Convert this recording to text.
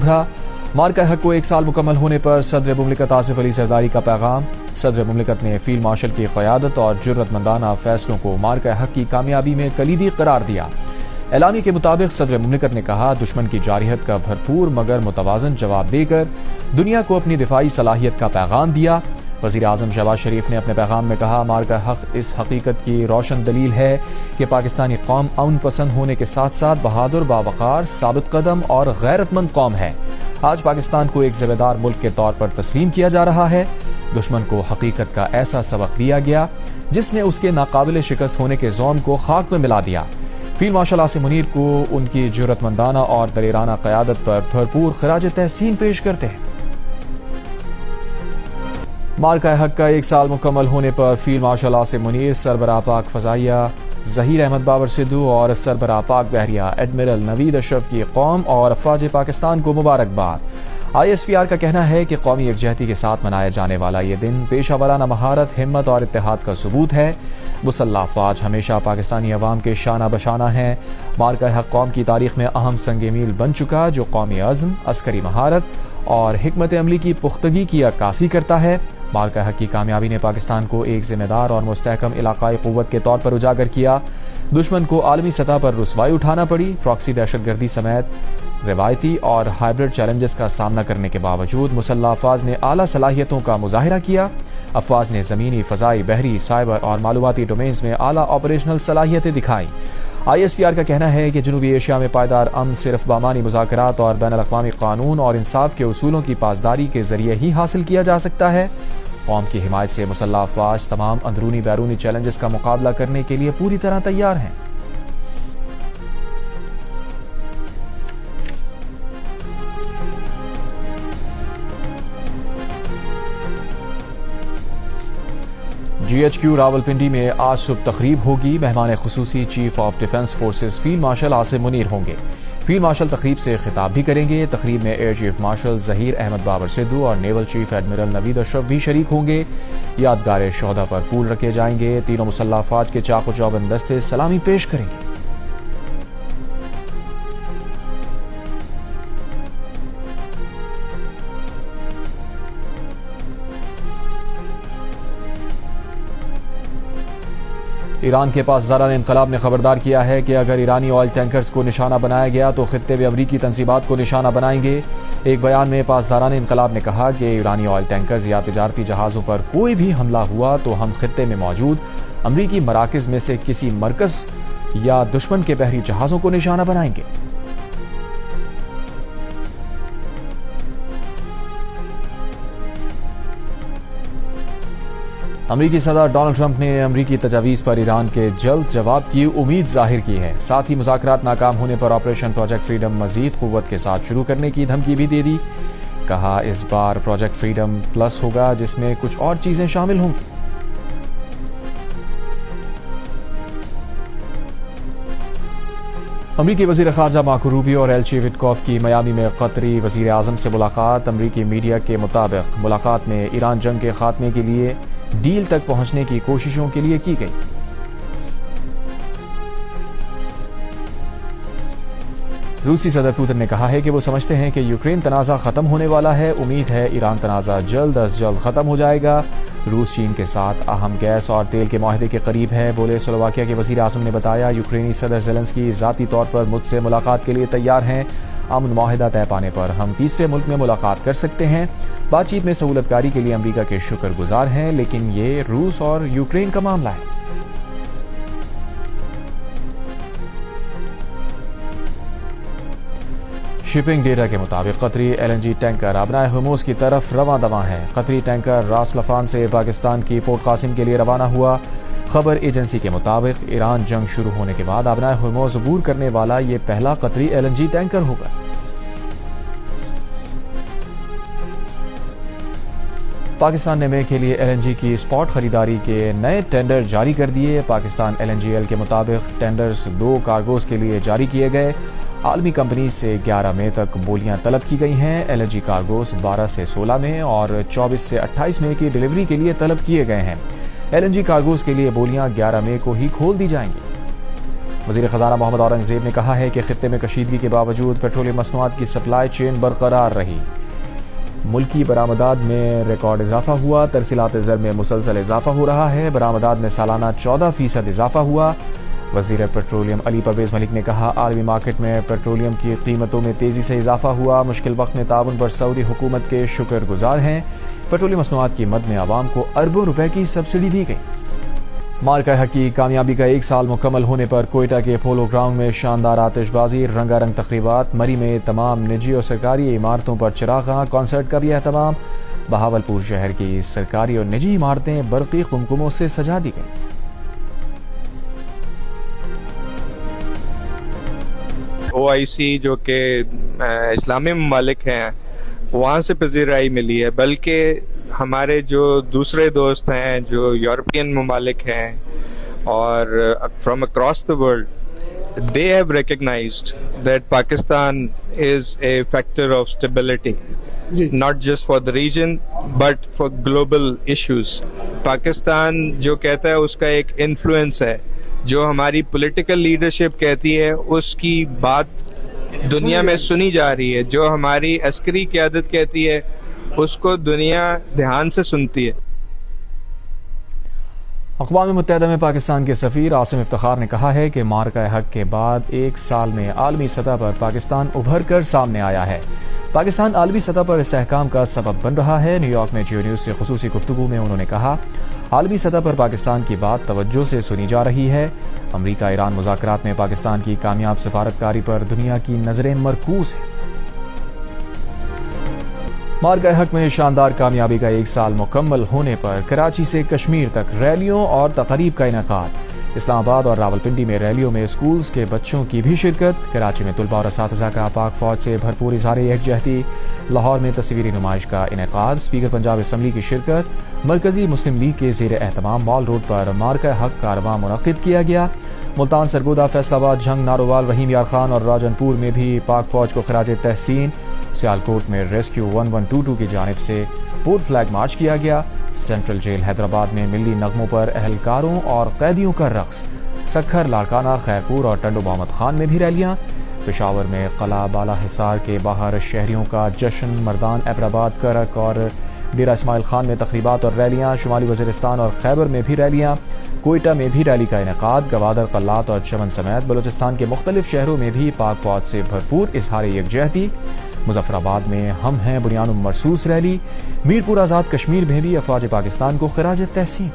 उभरा। मार्का हक को 1 साल मुकम्मल होने पर सदर मुमलिकत आसिफ अली जरदारी का पैगाम। सदर मुमलिकत ने फील्ड मार्शल की क़यादत और जुर्रतमंदाना फैसलों को मार्का हक की कामयाबी में कलीदी करार दिया। एलामी के मुताबिक सदर मुमलिकत ने कहा, दुश्मन की जारहियत का भरपूर मगर मुतवाज़न जवाब देकर दुनिया को अपनी दिफाई सलाहियत का पैगाम दिया। वज़ीर आज़म शहबाज शरीफ ने अपने पैगाम में कहा, मार्का हक इस हकीकत की रोशन दलील है कि पाकिस्तानी कौम अमन पसंद होने के साथ साथ बहादुर, बावकार, साबित कदम और गैरतमंद कौम है। आज पाकिस्तान को एक ज़िम्मेदार मुल्क के तौर पर तस्लीम किया जा रहा है। दुश्मन को हकीकत का ऐसा सबक दिया गया जिसने उसके नाकाबिल शिकस्त होने के ज़ौम को खाक में मिला दिया। फील्ड मार्शल आसिम मुनीर को उनकी जुर्रतमंदाना और दलेराना क़यादत पर भरपूर खराज तहसीन पेश करते हैं। मार्का हक का 1 साल मुकम्मल होने पर फील्ड मार्शल आसिम मुनीर, सरबराह पाक फ़ज़ाइया ज़हीर अहमद बाबर सिद्धू और सरबराह पाक बहरिया एडमिरल नवीद अशरफ की कौम और अफ़वाज पाकिस्तान को मुबारकबाद। ISPR का कहना है कि कौमी यकजहती के साथ मनाया जाने वाला ये दिन पेशा वाराना महारत, हिम्मत और इत्तेहाद का सबूत है। मुसल्लह अफ़वाज हमेशा पाकिस्तानी अवाम के शाना बशाना हैं। मार्का हक कौम की तारीख में अहम संग मील बन चुका, जो कौमी अज़्म, अस्करी महारत और हिकमत अमली की पुख्तगी की अक्कासी करता है। मार्का हक की कामयाबी ने पाकिस्तान को एक जिम्मेदार और मुस्तहकम इलाकाई क़ुव्वत के तौर पर उजागर किया। दुश्मन को आलमी सतह पर रुसवाई उठाना पड़ी। प्रॉक्सी दहशतगर्दी समेत रिवायती और हाइब्रिड चैलेंजेस का सामना करने के बावजूद मुसल्लह अफ़वाज ने आला सलाहियतों का मुजाहिरा किया। अफ़वाज ने ज़मीनी, फ़ज़ाई, बहरी, साइबर और मालूमाती डोमेन्स में आला ऑपरेशनल सलाहियतें दिखाई। ISPR का कहना है कि जनूबी एशिया में पायदार अमन सिर्फ बामानी मुज़ाकरात और बैनुल-अक़वामी क़ानून और इंसाफ के उसूलों की पासदारी के ज़रिए ही हासिल किया जा सकता है। कौम की हिमायत से मुसल्लह अफ़वाज तमाम अंदरूनी बैरूनी चैलेंजेस का मुकाबला करने के लिए पूरी तरह तैयार हैं। GHQ रावलपिंडी में आज सुबह तकरीब होगी। मेहमान खुसूसी chief of defence forces field marshal Asim Munir होंगे। फील्ड मार्शल तकरीब से खिताब भी करेंगे। तकरीब में air chief marshal Zaheer Ahmed Babar Sidhu और naval chief admiral Naveed Ashraf भी शरीक होंगे। यादगार शोहदा पर फूल रखे जाएंगे। तीनों मुसल्लह अफ़वाज के चाक़ो चौबंद दस्ते सलामी पेश करेंगे। ईरान के पासदारान इनकलाब ने खबरदार किया है कि अगर ईरानी ऑयल टैंकर्स को निशाना बनाया गया तो खित्ते में अमरीकी तंसीबात को निशाना बनाएंगे। एक बयान में पासदारान इनकलाब ने कहा कि ईरानी ऑयल टैंकर्स या तिजारती जहाज़ों पर कोई भी हमला हुआ तो हम खित्ते में मौजूद अमरीकी मराकज़ में से किसी मरकज़ या दुश्मन के बहरी जहाज़ों को निशाना बनाएंगे। अमरीकी सदर डोनाल्ड ट्रंप ने अमरीकी तजावीज़ पर ईरान के जल्द जवाब की उम्मीद जाहिर की है। साथ ही मुज़ाकरात नाकाम होने पर ऑपरेशन प्रोजेक्ट फ्रीडम मज़ीद क़ुव्वत के साथ शुरू करने की धमकी भी दे दी। कहा, इस बार प्रोजेक्ट फ्रीडम प्लस होगा जिसमें कुछ और चीज़ें शामिल होंगी। अमरीकी वज़ीर ख़ारजा मार्को रूबियो और एल्ची विटकॉफ की मियामी में कतरी वज़ीर आज़म से मुलाकात। अमरीकी मीडिया के मुताबिक मुलाकात में ईरान जंग के खात्मे के लिए डील तक पहुंचने की कोशिशों के लिए की गई। रूसी सदर पुतिन ने कहा है कि वो समझते हैं कि यूक्रेन तनाज़ा ख़त्म होने वाला है। उम्मीद है ईरान तनाज़ा जल्द अज जल्द ख़त्म हो जाएगा। रूस चीन के साथ अहम गैस और तेल के माहदे के करीब है। बोले स्लोवाकिया के वज़ीर आज़म ने बताया, यूक्रेनी सदर ज़ेलेंस्की ज़ाती तौर पर मुझसे मुलाकात के लिए तैयार हैं। अमन माहिदा तय पाने पर हम तीसरे मुल्क में मुलाकात कर सकते हैं। बातचीत में सहूलतकारी के लिए अमरीका के शुक्रगुजार हैं, लेकिन ये रूस और यूक्रेन का मामला है। शिपिंग डेटा के मुताबिक कतरी LNG टैंकर अबनाए हुर्मुज़ की तरफ रवां दवा है। कतरी टैंकर रास लफान से पाकिस्तान की पोर्ट कासिम के लिए रवाना हुआ। खबर एजेंसी के मुताबिक ईरान जंग शुरू होने के बाद अबनाए हुर्मुज़ अबूर करने वाला ये पहला कतरी LNG टैंकर होगा। पाकिस्तान ने मई के लिए LNG की स्पॉट खरीदारी के नए टेंडर जारी कर दिए। पाकिस्तान LNGL के मुताबिक टेंडर्स 2 कार्गोज के लिए जारी किए गए। आलमी कंपनी से 11 मई तक बोलियां तलब की गई हैं। LNG कार्गोस 12 से 16 मई और 24 से 28 मई की डिलीवरी के लिए तलब किए गए हैं। LNG कार्गोस के लिए बोलियां 11 मई को ही खोल दी जाएंगी। وزیر خزانہ محمد اورنگزیب نے کہا ہے کہ خطے میں کشیدگی کے باوجود پیٹرولیم مصنوعات کی سپلائی چین برقرار رہی۔ ملکی برآمدات میں ریکارڈ اضافہ ہوا، ترسیلات زر میں مسلسل اضافہ ہو رہا ہے، برآمدات میں سالانہ 14% اضافہ ہوا۔ وزیر پیٹرولیم علی پرویز ملک نے کہا عالمی مارکیٹ میں پیٹرولیم کی قیمتوں میں تیزی سے اضافہ ہوا، مشکل وقت میں تعاون پر سعودی حکومت کے شکر گزار ہیں، پیٹرولیم مصنوعات کی مد میں عوام کو اربوں روپے کی سبسڈی دی گئی۔ مارکہ حق کی کامیابی کا 1 سال مکمل ہونے پر کوئٹہ کے پولو گراؤنڈ میں شاندار آتش بازی، رنگا رنگ تقریبات، مری میں تمام نجی اور سرکاری عمارتوں پر چراغاں، کانسرٹ کا بھی اہتمام، بہاولپور شہر کی سرکاری اور نجی عمارتیں برقی قمقموں سے سجا دی گئیں۔ OIC جو کہ اسلامی ممالک ہیں وہاں سے پذیرائی ملی ہے، بلکہ ہمارے جو دوسرے دوست ہیں جو یورپین ممالک ہیں اور from across the world, they have recognized that Pakistan is a factor of stability, not just for the region but for global issues. Pakistan جو کہتا ہے اس کا ایک انفلوئنس ہے، جو ہماری پولیٹیکل لیڈرشپ کہتی ہے اس کی بات دنیا میں سنی جا رہی ہے، جو ہماری عسکری قیادت کہتی ہے اس کو دنیا دھیان سے سنتی ہے۔ اقوام متحدہ میں پاکستان کے سفیر عاصم افتخار نے کہا ہے کہ مارکہ حق کے بعد 1 سال میں عالمی سطح پر پاکستان ابھر کر سامنے آیا ہے۔ پاکستان عالمی سطح پر استحکام کا سبب بن رہا ہے۔ نیو یارک میں جیو نیوز سے خصوصی گفتگو میں انہوں نے کہا عالمی سطح پر پاکستان کی بات توجہ سے سنی جا رہی ہے۔ امریکہ ایران مذاکرات میں پاکستان کی کامیاب سفارتکاری پر دنیا کی نظریں مرکوز ہیں۔ مارکہ حق میں شاندار کامیابی کا 1 سال مکمل ہونے پر کراچی سے کشمیر تک ریلیوں اور تقریب کا انعقاد۔ اسلام آباد اور راولپنڈی میں ریلیوں میں اسکولز کے بچوں کی بھی شرکت۔ کراچی میں طلباء اور اساتذہ کا پاک فوج سے بھرپور اظہار یکجہتی۔ لاہور میں تصویری نمائش کا انعقاد، اسپیکر پنجاب اسمبلی کی شرکت۔ مرکزی مسلم لیگ کے زیر اہتمام مال روڈ پر مارکہ حق کارواں منعقد کیا گیا۔ ملتان، سرگودا، فیصل آباد، جھنگ، نارووال، رحیم یار خان اور راجن پور میں بھی پاک فوج کو خراج تحسین۔ سیالکوٹ میں ریسکیو 1122 کی جانب سے پورٹ فلیگ مارچ کیا گیا۔ سینٹرل جیل حیدرآباد میں ملی نغموں پر اہلکاروں اور قیدیوں کا رقص۔ سکھر، لاڑکانہ، خیرپور اور ٹنڈو محمد خان میں بھی ریلیاں۔ پشاور میں قلعہ بالا حصار کے باہر شہریوں کا جشن۔ مردان، ایبرآباد، کرک اور ڈیرہ اسماعیل خان میں تقریبات اور ریلیاں۔ شمالی وزیرستان اور خیبر میں بھی ریلیاں۔ کوئٹہ میں بھی ریلی کا انعقاد۔ گوادر، قلات اور چمن سمیت بلوچستان کے مختلف شہروں میں بھی پاک فوج سے بھرپور اظہار یکجہتی۔ مظفر آباد میں ہم ہیں بنیان مرصوص ریلی۔ میرپور آزاد کشمیر میں بھی افواج پاکستان کو خراج تحسین۔